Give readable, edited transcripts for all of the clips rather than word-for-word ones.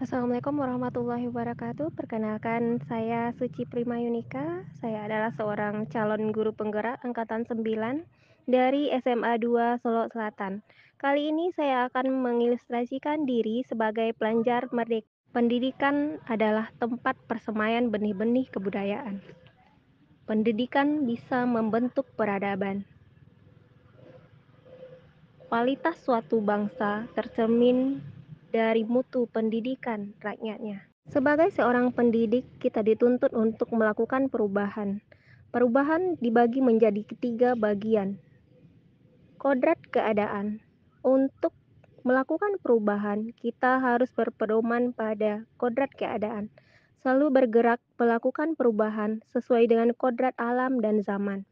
Assalamualaikum warahmatullahi wabarakatuh. Perkenalkan, saya Suci Prima Yunika. Saya adalah seorang calon guru penggerak angkatan 9 dari SMA 2 Solo Selatan. Kali ini saya akan mengilustrasikan diri sebagai pelajar merdeka. Pendidikan adalah tempat persemaian benih-benih kebudayaan. Pendidikan bisa membentuk peradaban. Kualitas suatu bangsa tercermin dari mutu pendidikan rakyatnya. Sebagai seorang pendidik, kita dituntut untuk melakukan perubahan. Perubahan dibagi menjadi ketiga bagian. Kodrat keadaan. Untuk melakukan perubahan, kita harus berpedoman pada kodrat keadaan. Selalu bergerak melakukan perubahan sesuai dengan kodrat alam dan zaman.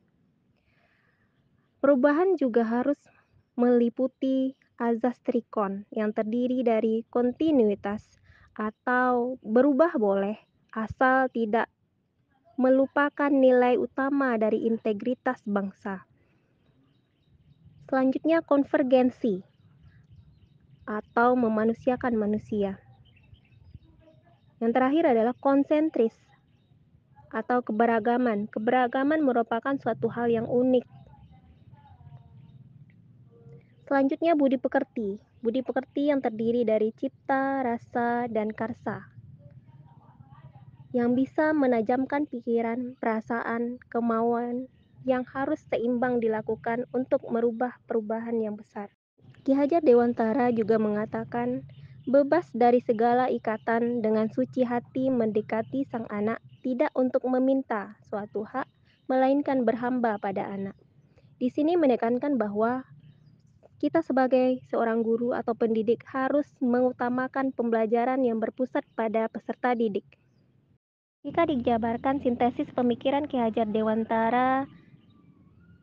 Perubahan juga harus meliputi azas trikon yang terdiri dari kontinuitas atau berubah boleh asal tidak melupakan nilai utama dari integritas bangsa. Selanjutnya konvergensi atau memanusiakan manusia. Yang terakhir adalah konsentris atau keberagaman. Keberagaman merupakan suatu hal yang unik. Selanjutnya budi pekerti. Budi pekerti yang terdiri dari cipta, rasa, dan karsa. Yang bisa menajamkan pikiran, perasaan, kemauan yang harus seimbang dilakukan untuk merubah perubahan yang besar. Ki Hajar Dewantara juga mengatakan, bebas dari segala ikatan dengan suci hati mendekati sang anak, tidak untuk meminta suatu hak, melainkan berhamba pada anak. Di sini menekankan bahwa kita sebagai seorang guru atau pendidik harus mengutamakan pembelajaran yang berpusat pada peserta didik. Jika dijabarkan sintesis pemikiran Ki Hajar Dewantara,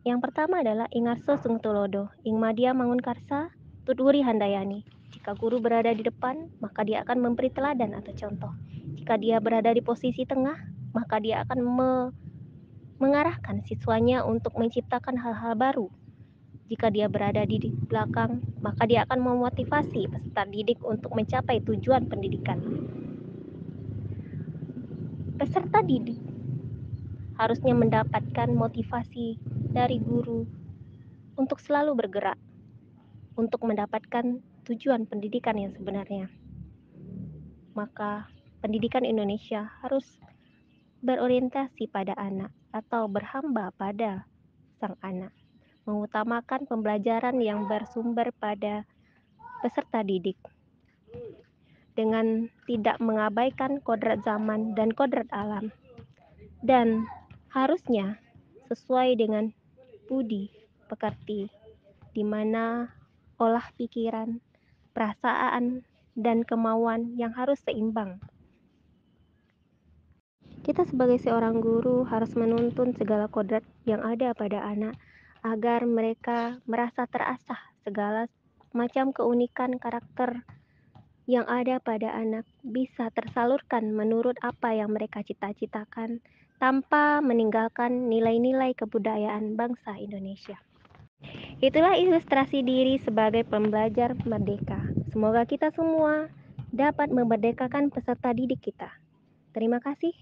yang pertama adalah Ingarso Sung Tulodo, Ing Madya Mangun Karsa, Tutwuri Handayani. Jika guru berada di depan, maka dia akan memberi teladan atau contoh. Jika dia berada di posisi tengah, maka dia akan mengarahkan siswanya untuk menciptakan hal-hal baru. Jika dia berada di belakang, maka dia akan memotivasi peserta didik untuk mencapai tujuan pendidikan. Peserta didik harusnya mendapatkan motivasi dari guru untuk selalu bergerak, untuk mendapatkan tujuan pendidikan yang sebenarnya. Maka pendidikan Indonesia harus berorientasi pada anak atau berhamba pada sang anak, mengutamakan pembelajaran yang bersumber pada peserta didik dengan tidak mengabaikan kodrat zaman dan kodrat alam, dan harusnya sesuai dengan budi pekerti, di mana olah pikiran, perasaan, dan kemauan yang harus seimbang. Kita sebagai seorang guru harus menuntun segala kodrat yang ada pada anak agar mereka merasa terasah segala macam keunikan karakter yang ada pada anak bisa tersalurkan menurut apa yang mereka cita-citakan tanpa meninggalkan nilai-nilai kebudayaan bangsa Indonesia. Itulah ilustrasi diri sebagai pembelajar merdeka. Semoga kita semua dapat memerdekakan peserta didik kita. Terima kasih.